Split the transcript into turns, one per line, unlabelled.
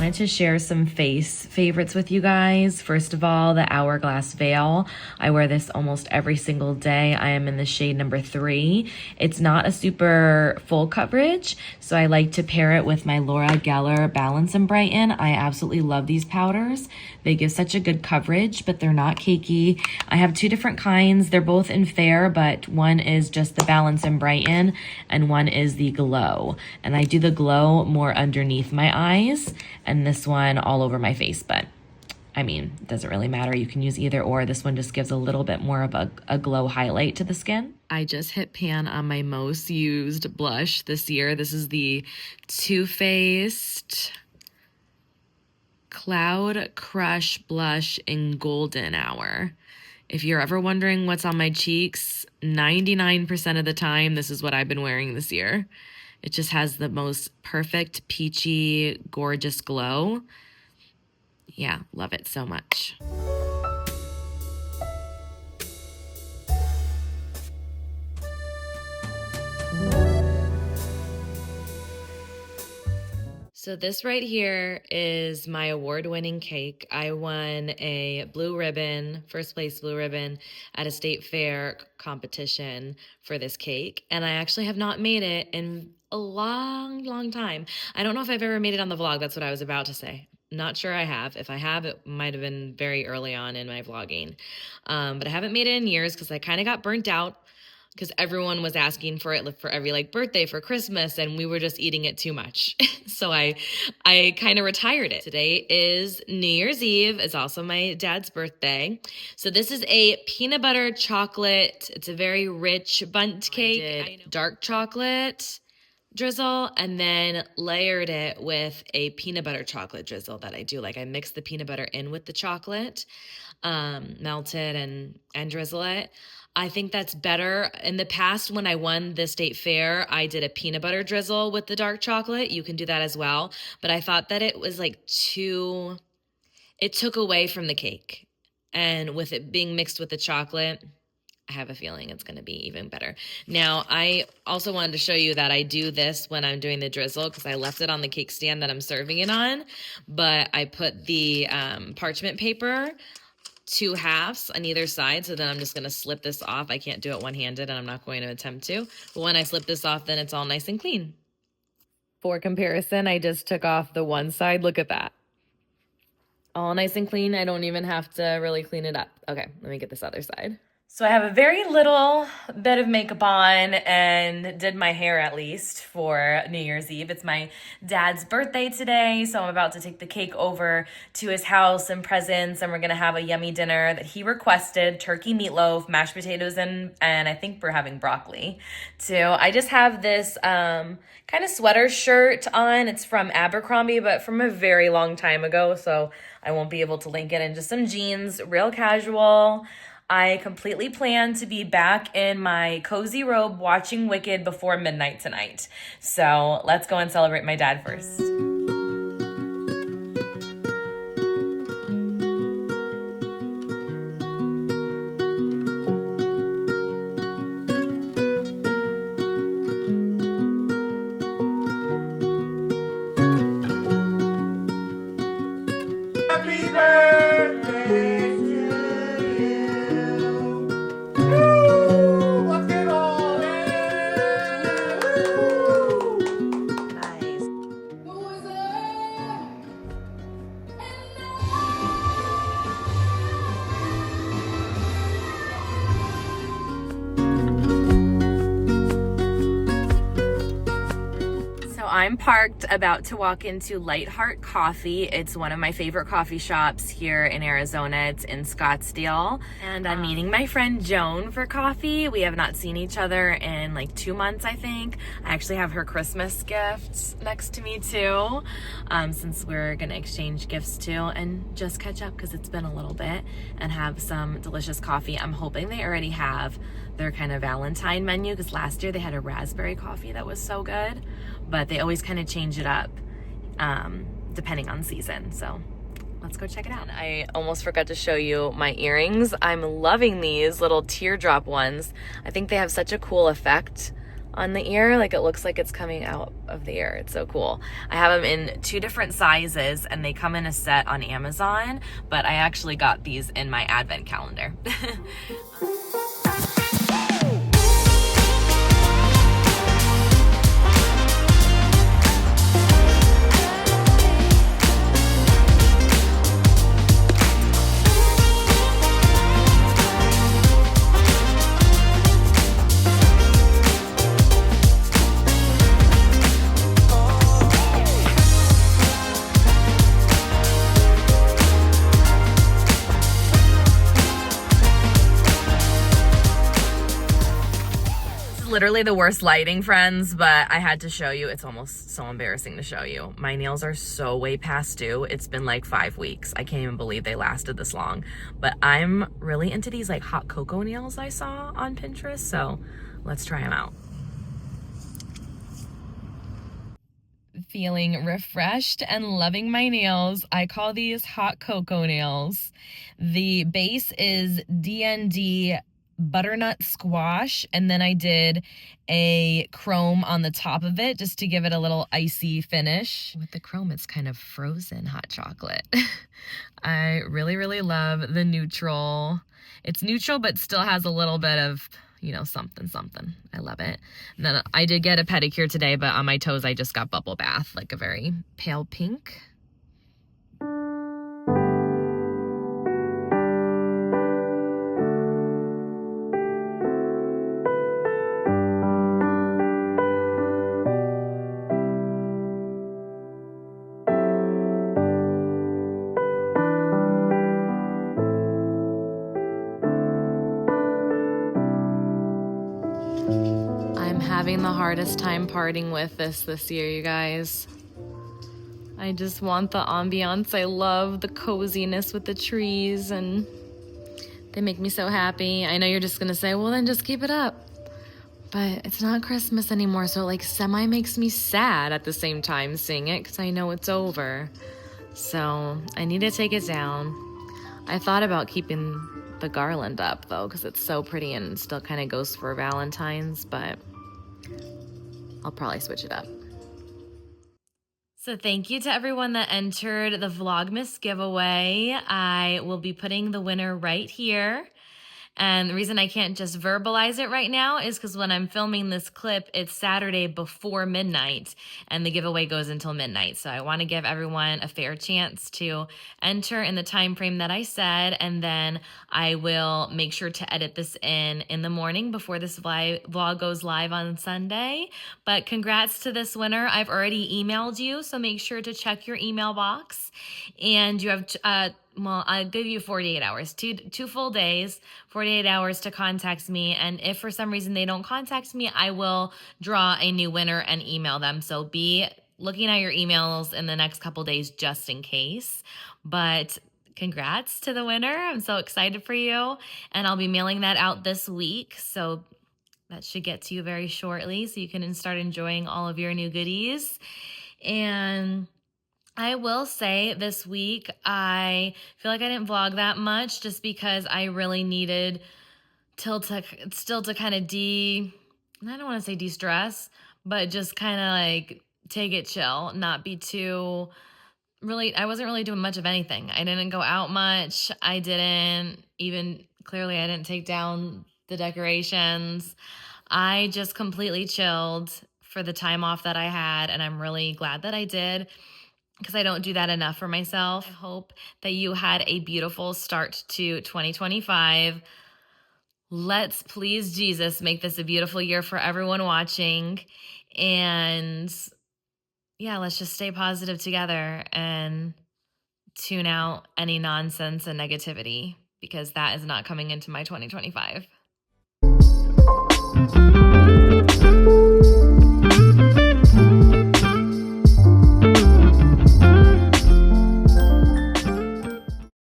wanted to share some face favorites with you guys. First of all, the Hourglass Veil. I wear this almost every single day. I am in the shade number 3. It's not a super full coverage, so I like to pair it with my Laura Geller Balance and Brighten. I absolutely love these powders. They give such a good coverage, but they're not cakey. I have 2 different kinds. They're both in Fair, but one is just the Balance and Brighten, and one is the Glow. And I do the Glow more underneath my eyes, and this one all over my face, but I mean, it doesn't really matter. You can use either or. This one just gives a little bit more of a glow highlight to the skin. I just hit pan on my most used blush this year. This is the Too Faced Cloud Crush Blush in Golden Hour. If you're ever wondering what's on my cheeks, 99% of the time, this is what I've been wearing this year. It just has the most perfect, peachy, gorgeous glow. Yeah, love it so much. So this right here is my award-winning cake. I won a blue ribbon, first place blue ribbon at a state fair competition for this cake. And I actually have not made it in a long, long time. I don't know if I've ever made it on the vlog. That's what I was about to say. Not sure I have. If I have, it might have been very early on in my vlogging. But I haven't made it in years because I kind of got burnt out because everyone was asking for it for every birthday, for Christmas, and we were just eating it too much. So I kind of retired it. Today is New Year's Eve. It's also my dad's birthday. So this is a peanut butter chocolate. It's a very rich bundt cake. Dark chocolate drizzle, and then layered it with a peanut butter chocolate drizzle that I do. I mix the peanut butter in with the chocolate, melt it and drizzle it. I think that's better. In the past, when I won the state fair, I did a peanut butter drizzle with the dark chocolate. You can do that as well. But I thought that it was it took away from the cake. And with it being mixed with the chocolate, I have a feeling it's going to be even better. Now, I also wanted to show you that I do this when I'm doing the drizzle because I left it on the cake stand that I'm serving it on. But I put the parchment paper 2 halves on either side. So then I'm just going to slip this off. I can't do it one-handed and I'm not going to attempt to. But when I slip this off, then it's all nice and clean. For comparison, I just took off the one side. Look at that. All nice and clean. I don't even have to really clean it up. Okay, let me get this other side. So I have a very little bit of makeup on and did my hair at least for New Year's Eve. It's my dad's birthday today, so I'm about to take the cake over to his house and presents, and we're gonna have a yummy dinner that he requested: turkey meatloaf, mashed potatoes, and I think we're having broccoli too. I just have this kind of sweater shirt on. It's from Abercrombie, but from a very long time ago, so I won't be able to link it. And just some jeans, real casual. I completely plan to be back in my cozy robe watching Wicked before midnight tonight. So let's go and celebrate my dad first.
Happy birthday!
I'm parked, about to walk into Lightheart Coffee. It's one of my favorite coffee shops here in Arizona. It's in Scottsdale. And I'm meeting my friend Joan for coffee. We have not seen each other in 2 months, I think. I actually have her Christmas gifts next to me too, since we're gonna exchange gifts too and just catch up because it's been a little bit and have some delicious coffee. I'm hoping they already have their kind of Valentine menu because last year they had a raspberry coffee that was so good, but they always kind of change it up depending on season. So let's go check it out. I almost forgot to show you my earrings. I'm loving these little teardrop ones. I think they have such a cool effect on the ear. Like it looks like it's coming out of the ear. It's so cool. I have them in 2 different sizes and they come in a set on Amazon, but I actually got these in my advent calendar. Literally the worst lighting, friends, but I had to show you. It's almost so embarrassing to show you. My nails are so way past due. It's been like 5 weeks. I can't even believe they lasted this long. But I'm really into these like hot cocoa nails I saw on Pinterest, so let's try them out. Feeling refreshed and loving my nails. I call these hot cocoa nails. The base is DND butternut squash, and then I did a chrome on the top of it just to give it a little icy finish. With the chrome, it's kind of frozen hot chocolate. I really, really love the neutral. It's neutral, but still has a little bit of, you know, something. I love it. And then I did get a pedicure today, but on my toes, I just got bubble bath, like a very pale pink. Having the hardest time parting with this year, you guys. I just want the ambiance. I love the coziness with the trees and they make me so happy. I know you're just gonna say, well then just keep it up. But it's not Christmas anymore, so it like semi makes me sad at the same time seeing it because I know it's over. So I need to take it down. I thought about keeping the garland up though because it's so pretty and still kind of goes for Valentine's, but I'll probably switch it up. So thank you to everyone that entered the Vlogmas giveaway. I will be putting the winner right here. And the reason I can't just verbalize it right now is because when I'm filming this clip, it's Saturday before midnight and the giveaway goes until midnight. So I want to give everyone a fair chance to enter in the time frame that I said, and then I will make sure to edit this in the morning before this vlog goes live on Sunday. But congrats to this winner. I've already emailed you, so make sure to check your email box. And you have well, I'll give you 48 hours, two full days, 48 hours to contact me. And if for some reason they don't contact me, I will draw a new winner and email them. So be looking at your emails in the next couple days just in case. But congrats to the winner. I'm so excited for you. And I'll be mailing that out this week. So that should get to you very shortly so you can start enjoying all of your new goodies. And I will say this week, I feel like I didn't vlog that much just because I really needed still to kind of I don't want to say de-stress, but just kind of like take it chill, not be too, I wasn't really doing much of anything. I didn't go out much. I didn't take down the decorations. I just completely chilled for the time off that I had, and I'm really glad that I did, because I don't do that enough for myself. I hope that you had a beautiful start to 2025. Let's please Jesus make this a beautiful year for everyone watching. And yeah, let's just stay positive together and tune out any nonsense and negativity, because that is not coming into my 2025.